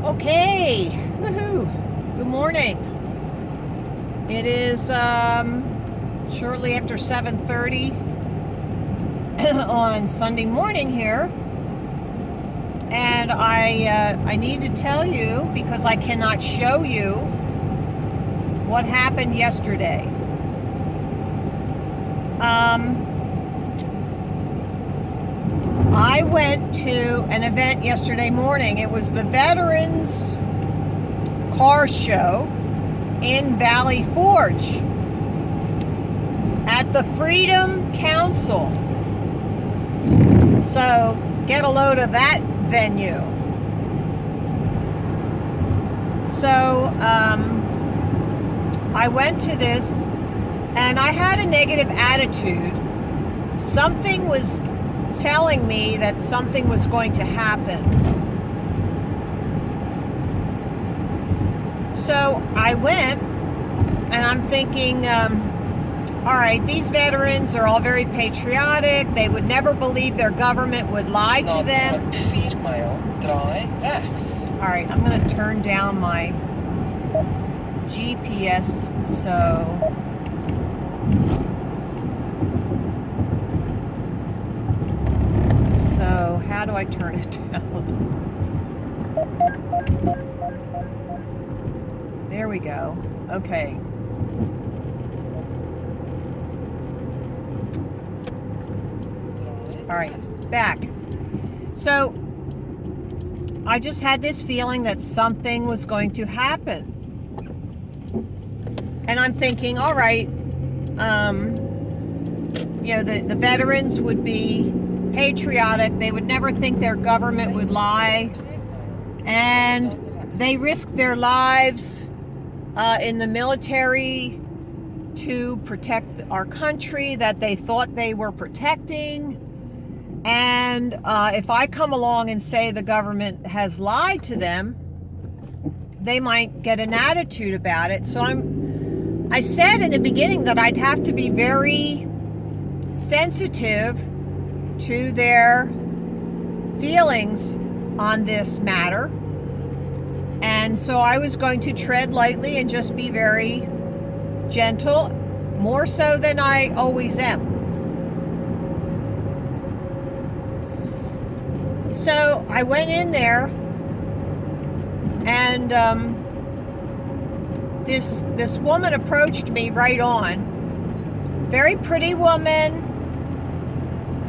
Okay, woohoo! Good morning. It is shortly after 7:30 on Sunday morning here, and I need to tell you because I cannot show you what happened yesterday. I went to an event yesterday morning. It was the Veterans Car Show in Valley Forge at the Freedom Council. So get a load of that venue. So I went to this and I had a negative attitude. Something was telling me that something was going to happen. So I went and I'm thinking, all right, these veterans are all very patriotic. They would never believe their government would lie to them. All right, I'm going to turn down my GPS So how do I turn it down? There we go. Okay. All right, back. So I just had this feeling that something was going to happen. And I'm thinking, all right, the veterans would be patriotic. They would never think their government would lie. And they risked their lives in the military to protect our country that they thought they were protecting. And if I come along and say the government has lied to them, they might get an attitude about it. So I said in the beginning that I'd have to be very sensitive to their feelings on this matter. And so I was going to tread lightly and just be very gentle, more so than I always am. So I went in there and this woman approached me right on. Very pretty woman.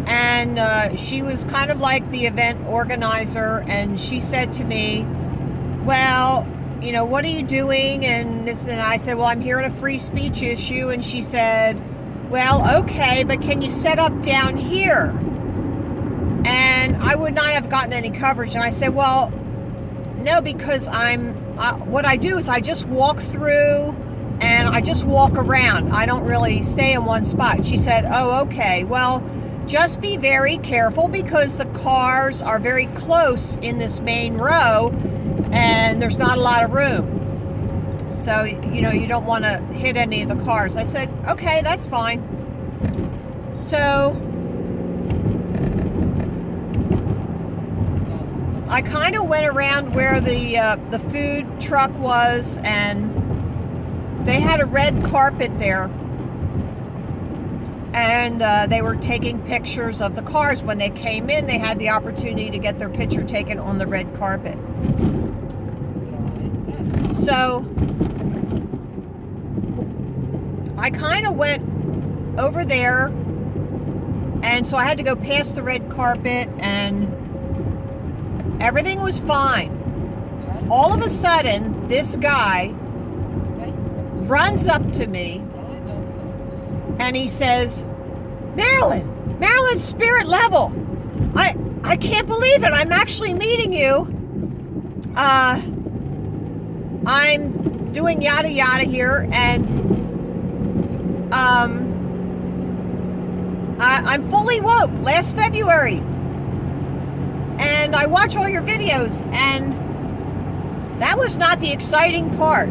And she was kind of like the event organizer, and she said to me, well, what are you doing? And this, and I said, well, I'm here on a free speech issue. And she said, well, okay, but can you set up down here? And I would not have gotten any coverage. And I said, well, no, because what I do is I just walk through and I just walk around. I don't really stay in one spot. She said, oh, okay, well, just be very careful because the cars are very close in this main row and there's not a lot of room. So, you don't want to hit any of the cars. I said, okay, that's fine. So I kind of went around where the food truck was, and they had a red carpet there. And they were taking pictures of the cars. When they came in, they had the opportunity to get their picture taken on the red carpet. So I kind of went over there, and so I had to go past the red carpet, and everything was fine. All of a sudden, this guy runs up to me and he says, Marilyn, spirit level. I can't believe it. I'm actually meeting you. I'm doing yada yada here, and I'm fully woke last February. And I watch all your videos, and that was not the exciting part.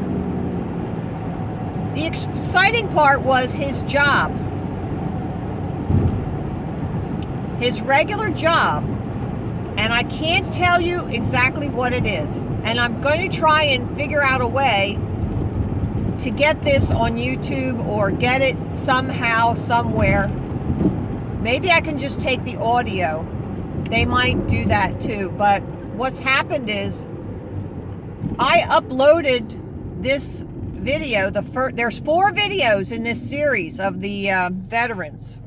The exciting part was his job. His regular job. And I can't tell you exactly what it is. And I'm going to try and figure out a way to get this on YouTube or get it somehow, somewhere. Maybe I can just take the audio. They might do that too. But what's happened is I uploaded this video. There's 4 videos in this series of the veterans.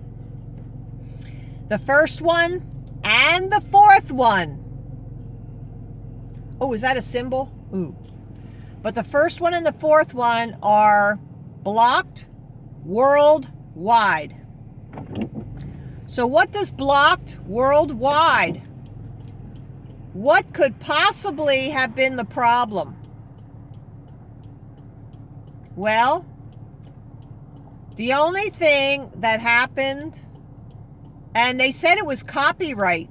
The first one and the 4th one. Oh, is that a symbol? Ooh. But the first one and the 4th one are blocked worldwide. So what does blocked worldwide? What could possibly have been the problem? Well, the only thing that happened, and they said it was copyright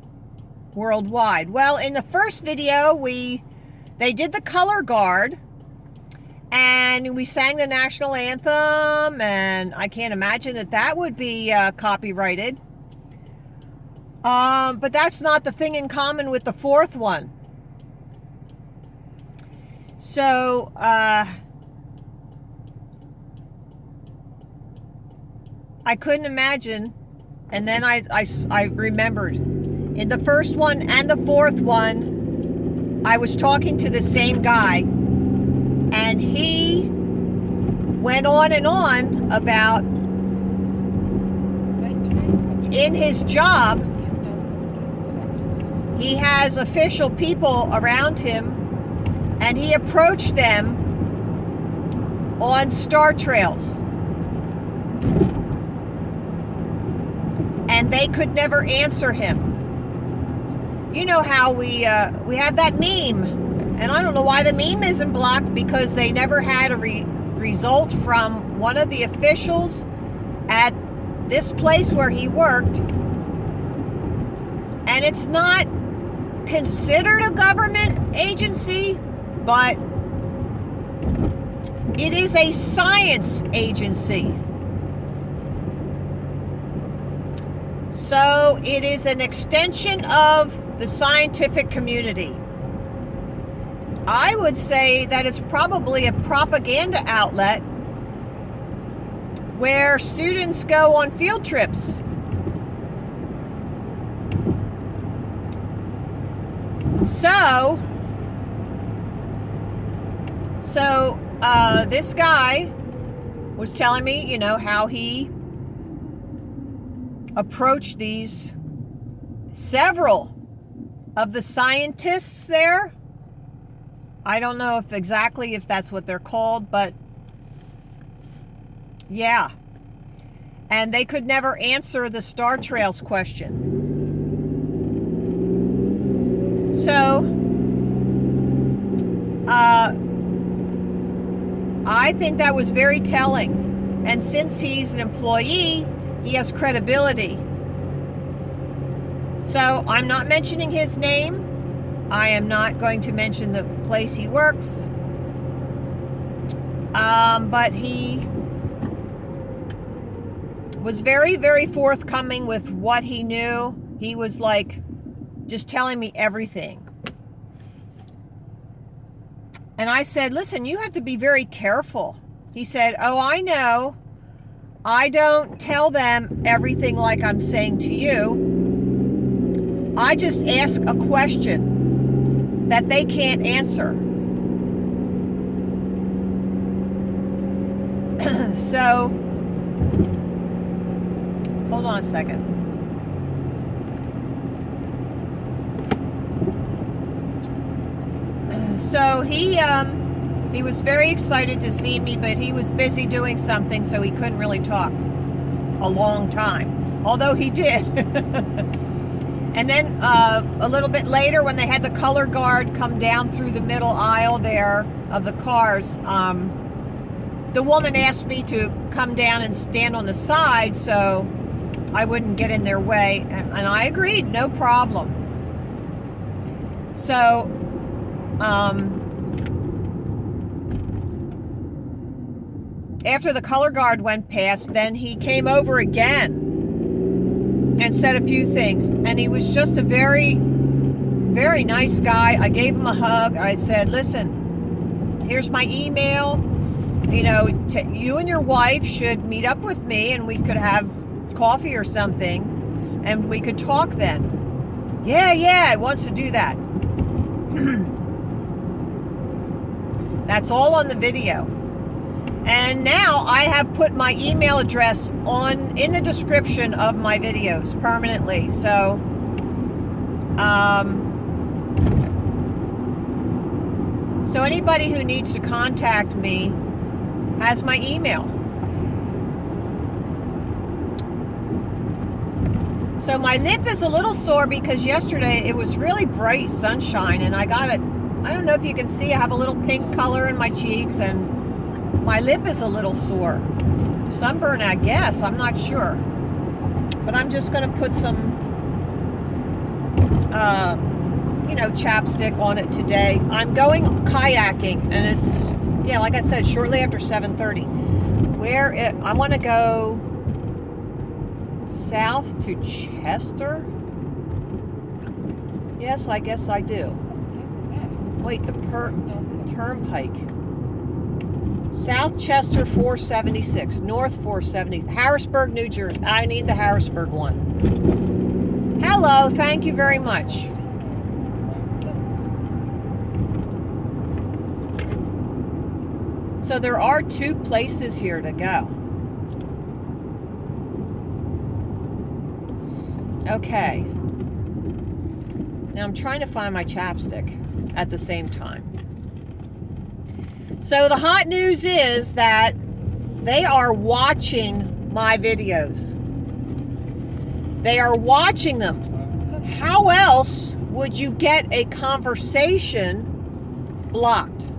worldwide. Well, in the first video, they did the color guard, and we sang the national anthem, and I can't imagine that would be copyrighted. But that's not the thing in common with the 4th one. So, I couldn't imagine. And then I remembered. In the first one and the 4th one, I was talking to the same guy. And he went on and on about, in his job, he has official people around him, and he approached them on star trails. And they could never answer him. You know how we have that meme, and I don't know why the meme isn't blocked, because they never had a result from one of the officials at this place where he worked. And it's not considered a government agency, but it is a science agency. So it is an extension of the scientific community. I would say that it's probably a propaganda outlet where students go on field trips. So this guy was telling me, you know, how he approached several of the scientists there. I don't know if that's what they're called, but yeah. And they could never answer the Star Trails question. So, I think that was very telling. And since he's an employee, he has credibility. So, I'm not mentioning his name. I am not going to mention the place he works. But he was very, very forthcoming with what he knew. He was like just telling me everything. And I said, listen, you have to be very careful. He said, oh, I know. I don't tell them everything like I'm saying to you. I just ask a question that they can't answer. So, hold on a second. So he was very excited to see me, but he was busy doing something, so he couldn't really talk a long time, although he did. And then a little bit later, when they had the color guard come down through the middle aisle there of the cars, the woman asked me to come down and stand on the side so I wouldn't get in their way, and I agreed, no problem. So after the color guard went past, then he came over again and said a few things, and he was just a very Very nice guy. I gave him a hug. I said, listen, here's my email. You know, you and your wife should meet up with me and we could have coffee or something and we could talk then. Yeah, he wants to do that. That's all on the video. And now I have put my email address in the description of my videos permanently. So, so anybody who needs to contact me has my email. So my lip is a little sore because yesterday it was really bright sunshine and I got it. I don't know if you can see, I have a little pink color in my cheeks and my lip is a little sore. Sunburn, I guess. I'm not sure. But I'm just going to put some, chapstick on it today. I'm going kayaking, and it's, like I said, shortly after 7:30. I want to go south to Chester. Yes, I guess I do. Wait, the turnpike. South Chester 476, North 470, Harrisburg, New Jersey. I need the Harrisburg one. Hello, thank you very much. So there are 2 places here to go. Okay. Now I'm trying to find my chapstick at the same time. So the hot news is that they are watching my videos. They are watching them. How else would you get a conversation blocked?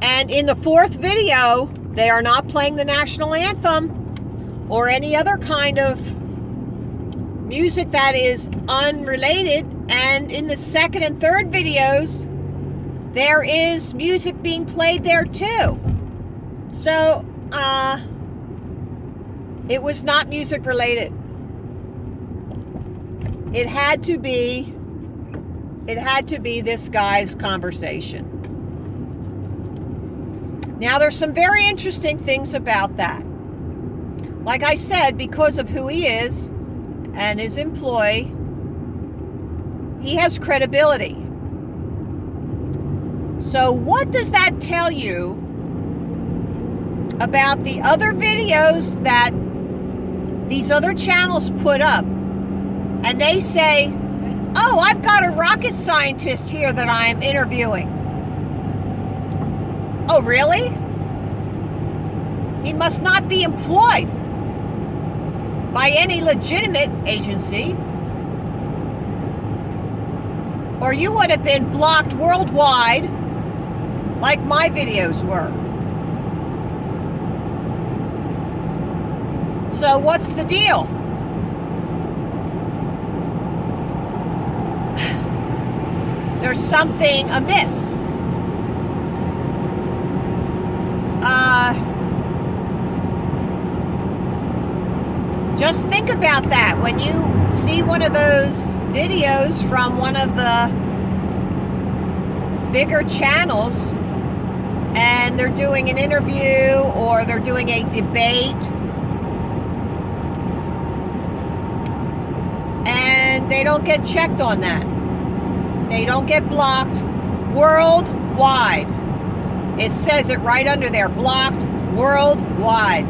And in the 4th video, they are not playing the national anthem or any other kind of music that is unrelated. And in the 2nd and 3rd videos, there is music being played there too. So, it was not music related. It had to be this guy's conversation. Now, there's some very interesting things about that. Like I said, because of who he is and his employ, he has credibility. So what does that tell you about the other videos that these other channels put up? And they say, oh, I've got a rocket scientist here that I'm interviewing. Oh, really? He must not be employed by any legitimate agency, or you would have been blocked worldwide like my videos were. So what's the deal? There's something amiss. Just think about that when you see one of those videos from one of the bigger channels and they're doing an interview or they're doing a debate and they don't get checked on that. They don't get blocked worldwide. It says it right under there, blocked worldwide.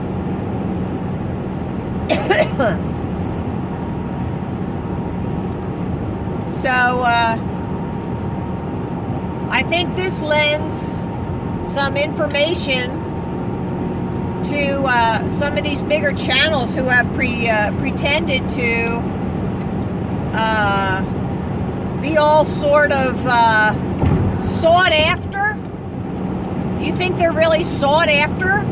So, I think this lends some information to some of these bigger channels who have pretended to be all sort of sought after. You think they're really sought after?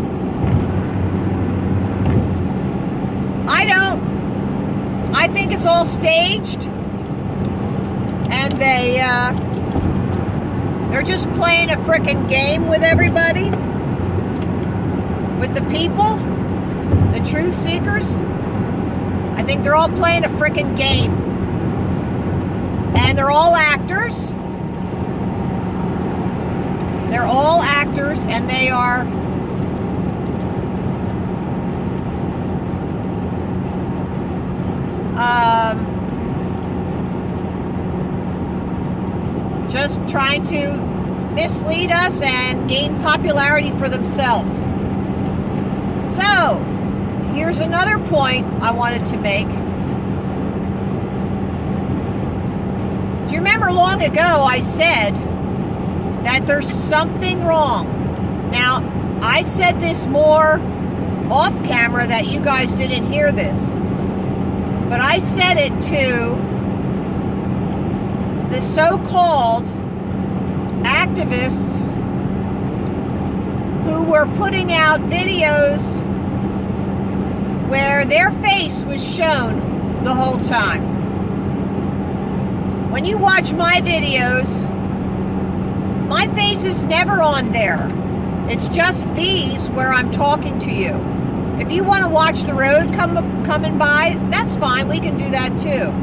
I don't. I think it's all staged, and they're just playing a frickin' game with everybody, with the people, the truth seekers. I think they're all playing a frickin' game. And they're all actors. They're all actors, and they are just trying to mislead us and gain popularity for themselves. So, here's another point I wanted to make. Do you remember long ago I said that there's something wrong? Now, I said this more off camera that you guys didn't hear this. But I said it to the so-called activists who were putting out videos where their face was shown the whole time. When you watch my videos, my face is never on there. It's just these where I'm talking to you. If you want to watch the road coming by, that's fine. We can do that too.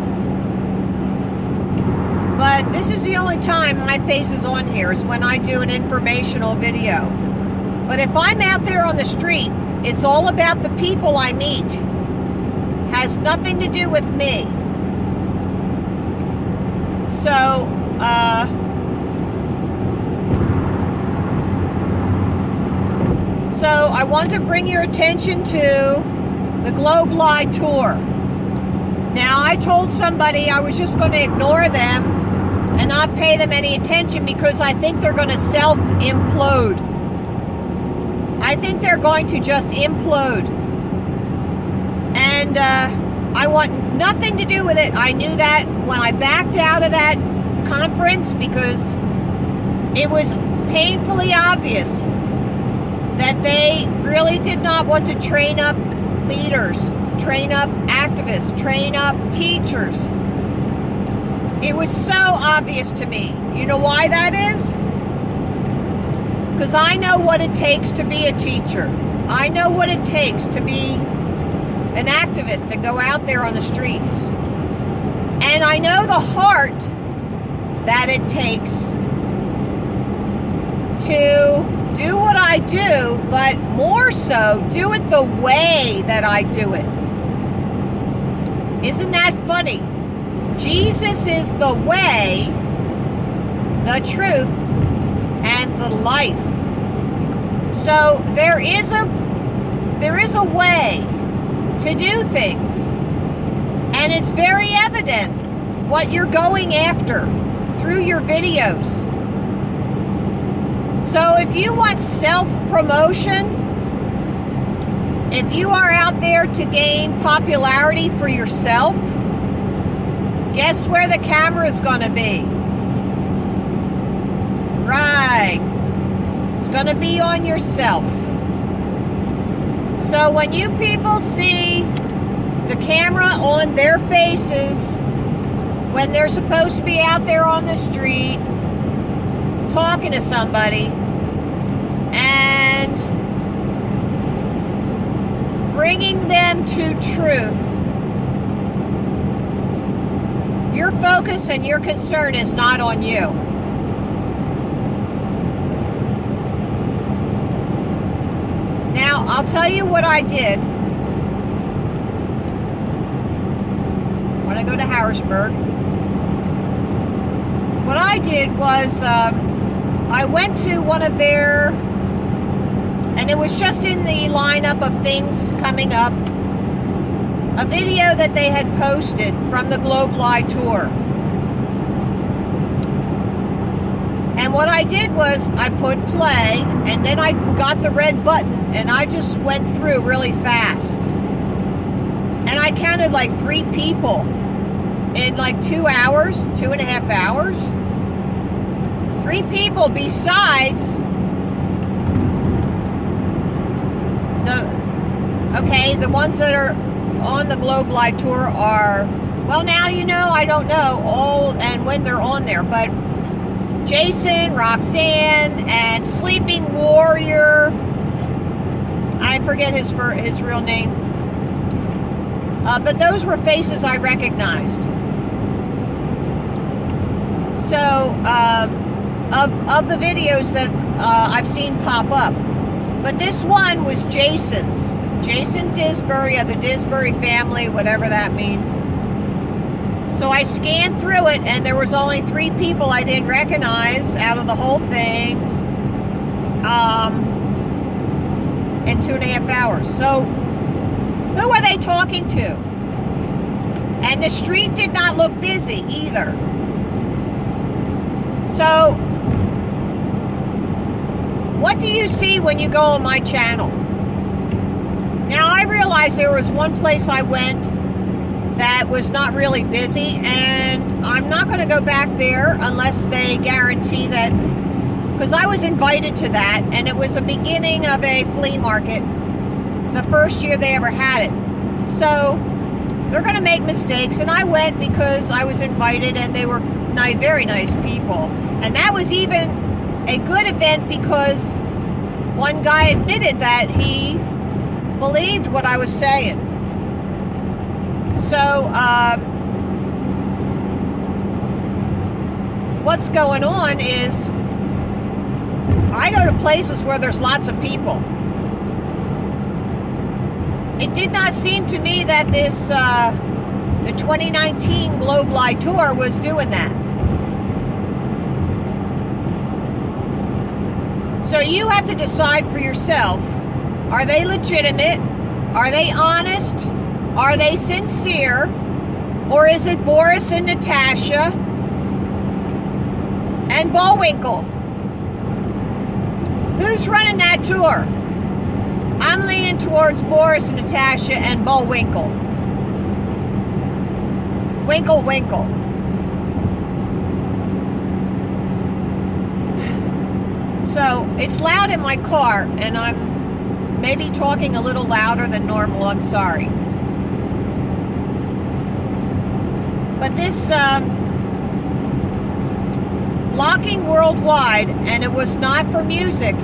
But this is the only time my face is on here, is when I do an informational video. But if I'm out there on the street, it's all about the people I meet. Has nothing to do with me. So, I want to bring your attention to the Globe Live tour. Now, I told somebody I was just going to ignore them and not pay them any attention because I think they're going to self-implode. I think they're going to just implode. And I want nothing to do with it. I knew that when I backed out of that conference because it was painfully obvious that they really did not want to train up leaders, train up activists, train up teachers. It was so obvious to me. You know why that is? Because I know what it takes to be a teacher. I know what it takes to be an activist and go out there on the streets. And I know the heart that it takes to do what I do, but more so, do it the way that I do it. Isn't that funny? Jesus is the way, the truth, and the life. So there is a way to do things. And it's very evident what you're going after through your videos. So if you want self-promotion, if you are out there to gain popularity for yourself, guess where the camera is going to be? Right. It's going to be on yourself. So when you people see the camera on their faces, when they're supposed to be out there on the street, talking to somebody, and bringing them to truth, your focus and your concern is not on you. Now, I'll tell you what I did when I go to Harrisburg. What I did was I went to one of their, and it was just in the lineup of things coming up, a video that they had posted from the Globe Live tour. And what I did was I put play, and then I got the red button, and I just went through really fast. And I counted like 3 people in like 2 hours, 2.5 hours. 3 people besides the ones that are on the Globe Live tour are, well, now you know, I don't know all and when they're on there, but Jason, Roxanne, and Sleeping Warrior, I forget his real name, but those were faces I recognized. So, of the videos that I've seen pop up. But this one was Jason's. Jason Disbury of the Disbury family, whatever that means. So I scanned through it, and there was only 3 people I didn't recognize out of the whole thing in 2.5 hours. So who are they talking to? And the street did not look busy either. So what do you see when you go on my channel? Now, I realized there was one place I went that was not really busy, and I'm not going to go back there unless they guarantee that, because I was invited to that, and it was the beginning of a flea market, the first year they ever had it. So they're going to make mistakes, and I went because I was invited, and they were very nice people. And that was even a good event because one guy admitted that he believed what I was saying. So, what's going on is I go to places where there's lots of people. It did not seem to me that this, the 2019 Globe Live Tour was doing that. So you have to decide for yourself, are they legitimate? Are they honest? Are they sincere? Or is it Boris and Natasha and Bullwinkle? Who's running that tour? I'm leaning towards Boris and Natasha and Bullwinkle. Winkle, winkle. So it's loud in my car, and I'm maybe talking a little louder than normal. I'm sorry. But this blocking worldwide, and it was not for music.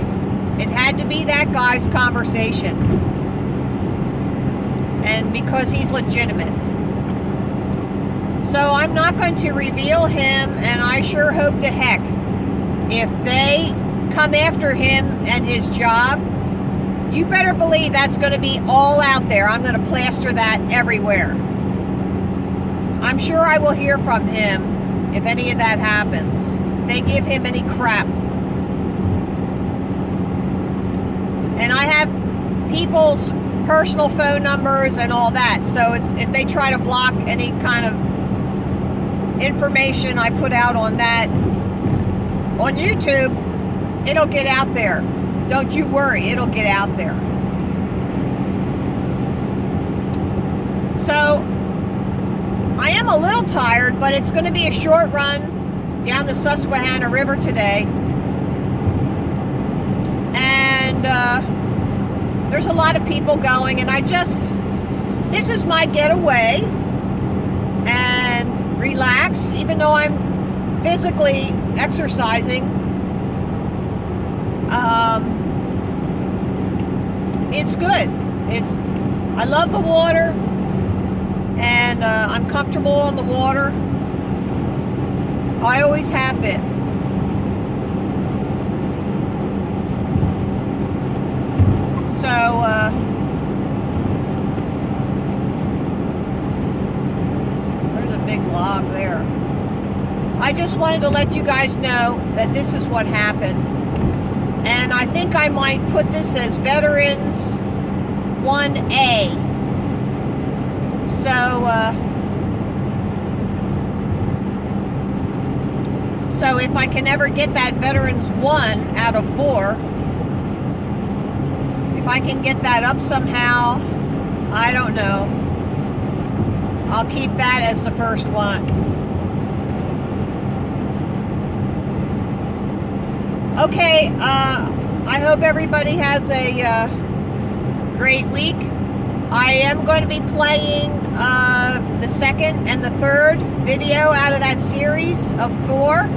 It had to be that guy's conversation. And because he's legitimate. So I'm not going to reveal him, and I sure hope to heck if they come after him and his job, you better believe that's going to be all out there. I'm going to plaster that everywhere. I'm sure I will hear from him if any of that happens. If they give him any crap. And I have people's personal phone numbers and all that. So it's if they try to block any kind of information I put out on that on YouTube, it'll get out there. Don't you worry, it'll get out there. So I am a little tired, but it's going to be a short run down the Susquehanna River today. And there's a lot of people going, and this is my getaway and relax, even though I'm physically exercising. It's good. I love the water, and I'm comfortable on the water. I always have been. So, there's a big log there. I just wanted to let you guys know that this is what happened. And I think I might put this as Veterans 1A. So if I can ever get that Veterans 1 out of 4, if I can get that up somehow, I don't know. I'll keep that as the first one. Okay, I hope everybody has a great week. I am going to be playing the second and the third video out of that series of 4.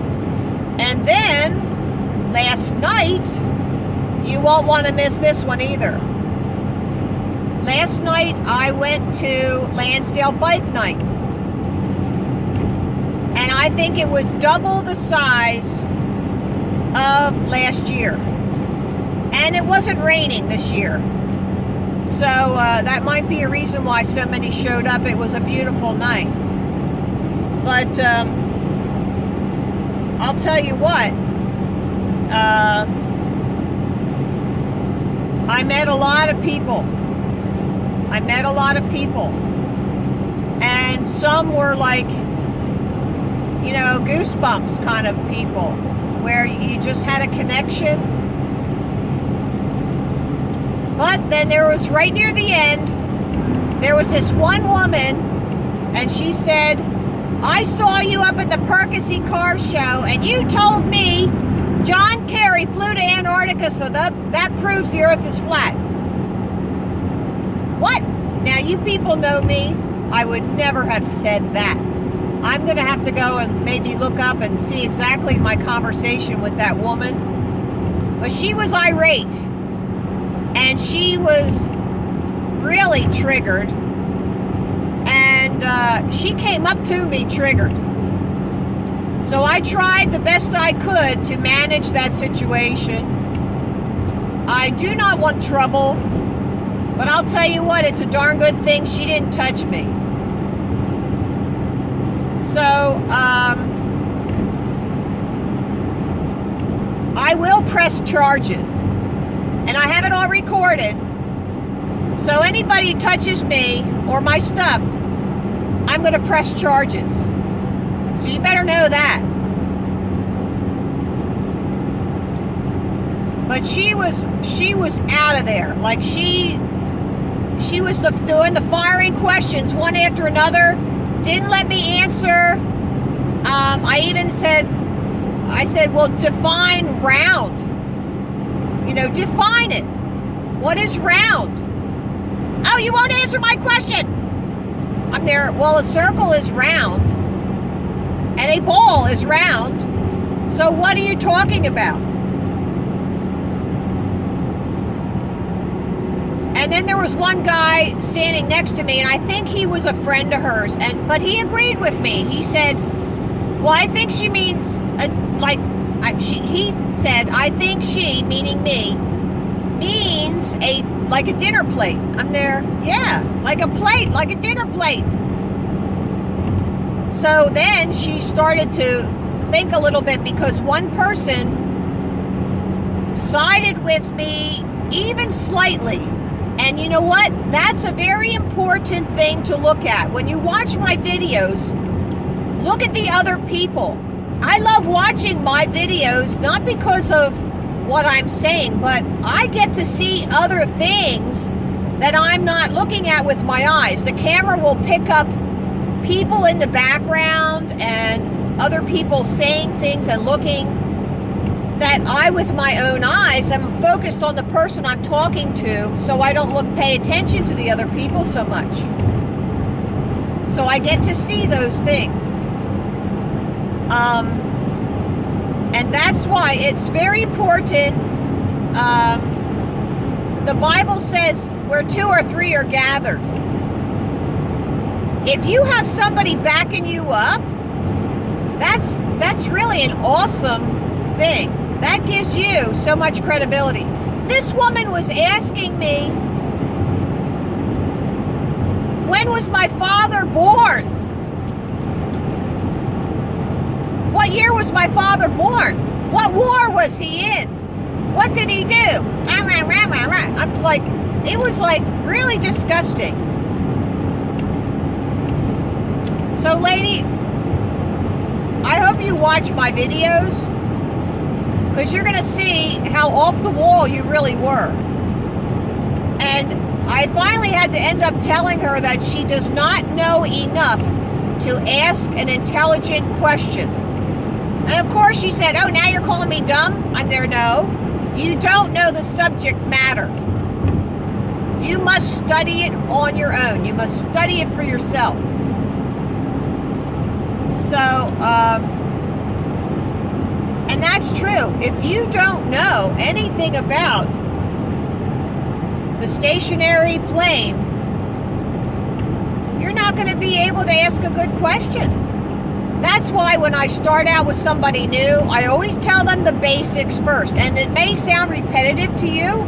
And then, last night, you won't want to miss this one either. Last night, I went to Lansdale Bike Night. And I I think it was double the size of last year. And it wasn't raining this year. So that might be a reason why so many showed up. It was a beautiful night. But I'll tell you what. I met a lot of people. And some were like, you know, goosebumps kind of people, where you just had a connection. But then there was, right near the end, there was this one woman, and she said, I saw you up at the Percy Car Show, and you told me John Kerry flew to Antarctica, so that proves the Earth is flat. What? Now, you people know me. I would never have said that. I'm going to have to go and maybe look up and see exactly my conversation with that woman. But she was irate. And she was really triggered. And she came up to me triggered. So I tried the best I could to manage that situation. I do not want trouble, but I'll tell you what, it's a darn good thing she didn't touch me. So, I will press charges. And I have it all recorded. So anybody who touches me or my stuff, I'm going to press charges. So you better know that. But she was out of there. Like she was doing the firing questions one after another. Didn't let me answer. I even said, well, define round. You know, define it. What is round? Oh, you won't answer my question. I'm there. Well, a circle is round. And a ball is round. So what are you talking about? And then there was one guy standing next to me, and I think he was a friend of hers. But he agreed with me. He said, well, I think she means, he said, I think she, meaning me, means like a dinner plate. I'm there, yeah, like a plate, like a dinner plate. So then she started to think a little bit, because one person sided with me even slightly. And you know what? That's a very important thing to look at. When you watch my videos, look at the other people. I love watching my videos, not because of what I'm saying, but I get to see other things that I'm not looking at with my eyes. The camera will pick up people in the background and other people saying things and looking, that I, with my own eyes, am focused on the person I'm talking to, so I don't pay attention to the other people so much. So I get to see those things. And that's why it's very important. The Bible says where 2 or 3 are gathered. If you have somebody backing you up, that's really an awesome thing. That gives you so much credibility. This woman was asking me, when was my father born? What year was my father born? What war was he in? What did he do? I'm like, it was like really disgusting. So lady, I hope you watch my videos, because you're going to see how off the wall you really were. And I finally had to end up telling her that she does not know enough to ask an intelligent question. And of course she said, oh, now you're calling me dumb? I'm there, no. You don't know the subject matter. You must study it on your own. You must study it for yourself. So, and that's true. If you don't know anything about the stationary plane, you're not going to be able to ask a good question. That's why when I start out with somebody new, I always tell them the basics first. And it may sound repetitive to you.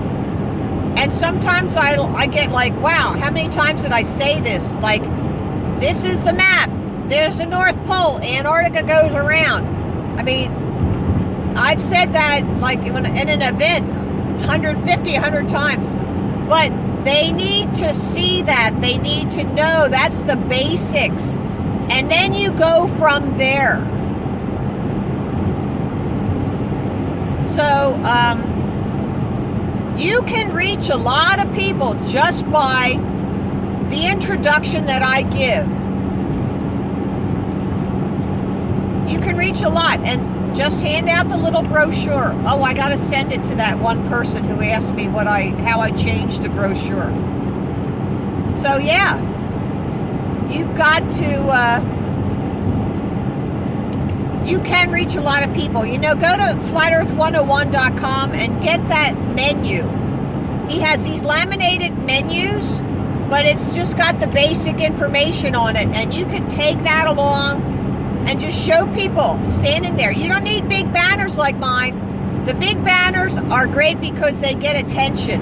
And sometimes I get like, wow, how many times did I say this? Like, this is the map. There's the North Pole. Antarctica goes around. I mean, I've said that like in an event 150, 100 times. But they need to see that. They need to know that's the basics. And then you go from there. So, you can reach a lot of people just by the introduction that I give. You can reach a lot, and just hand out the little brochure. Oh, I got to send it to that one person who asked me how I changed the brochure. So yeah, you've got to. You can reach a lot of people. You know, go to flatearth101.com and get that menu. He has these laminated menus, but it's just got the basic information on it. And you can take that along and just show people standing there. You don't need big banners like mine. The big banners are great because they get attention.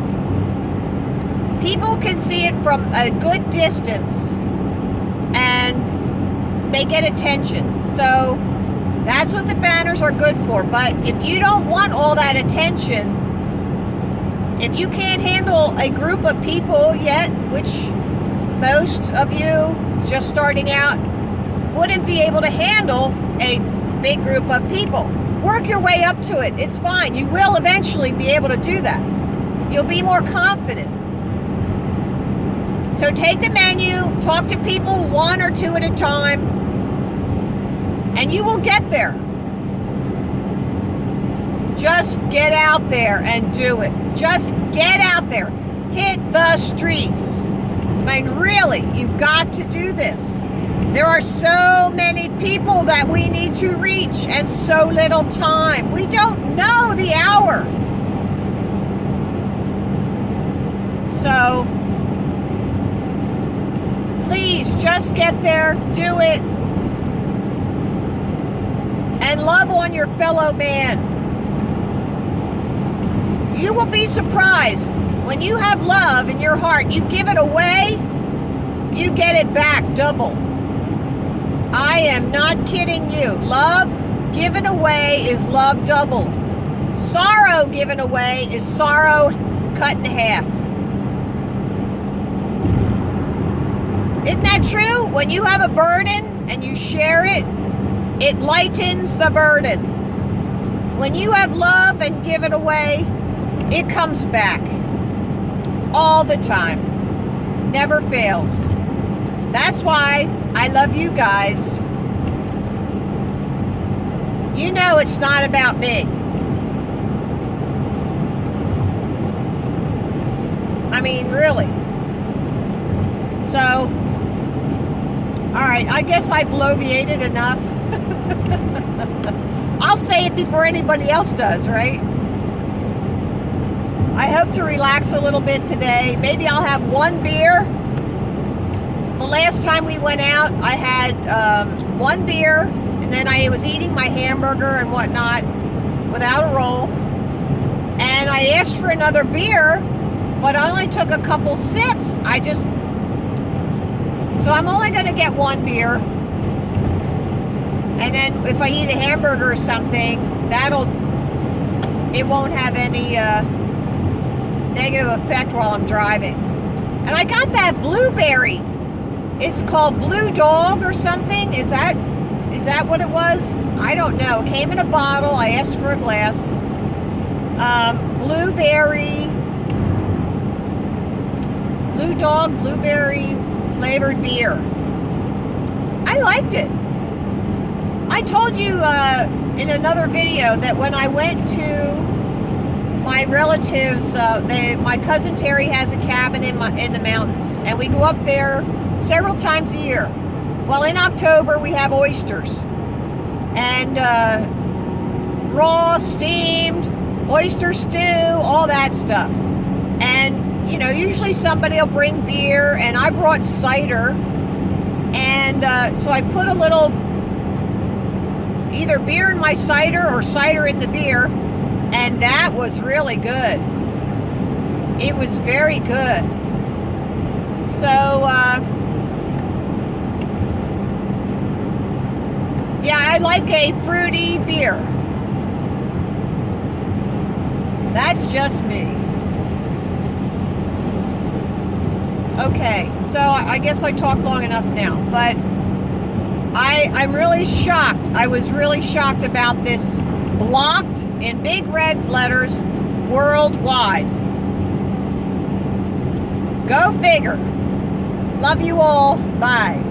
People can see it from a good distance and they get attention. So that's what the banners are good for. But if you don't want all that attention, if you can't handle a group of people yet, which most of you just starting out wouldn't be able to handle a big group of people, work your way up to it. It's fine. You will eventually be able to do that. You'll be more confident. So take the menu, talk to people one or two at a time, and you will get there. Just get out there and do it. Just get out there. Hit the streets. I mean, really, you've got to do this. There are so many people that we need to reach and so little time. We don't know the hour. So, please just get there, do it, and love on your fellow man. You will be surprised when you have love in your heart. You give it away, you get it back double. I am not kidding you. Love given away is love doubled. Sorrow given away is sorrow cut in half. Isn't that true? When you have a burden and you share it, it lightens the burden. When you have love and give it away, it comes back. All the time. Never fails. That's why I love you guys. You know it's not about me. I mean, really. So, alright, I guess I bloviated enough. I'll say it before anybody else does, right? I hope to relax a little bit today. Maybe I'll have one beer. The last time we went out, I had one beer, and then I was eating my hamburger and whatnot without a roll. And I asked for another beer, but I only took a couple sips. So I'm only going to get one beer. And then if I eat a hamburger or something, it won't have any negative effect while I'm driving. And I got that blueberry. It's called Blue Dog or something. Is that what it was? I don't know. It came in a bottle. I asked for a glass. Blueberry. Blue Dog blueberry flavored beer. I liked it. I told you in another video that when I went to my relatives, my cousin Terry has a cabin in the mountains, and we go up there several times a year. Well, in October we have oysters, and raw, steamed, oyster stew, all that stuff. And you know, usually somebody will bring beer, and I brought cider, and so I put a little either beer in my cider or cider in the beer, and that was really good. It was very good. So, yeah, I like a fruity beer. That's just me. Okay, so I guess I talked long enough now, but I'm really shocked. I was really shocked about this blocked in big red letters worldwide. Go figure. Love you all. Bye.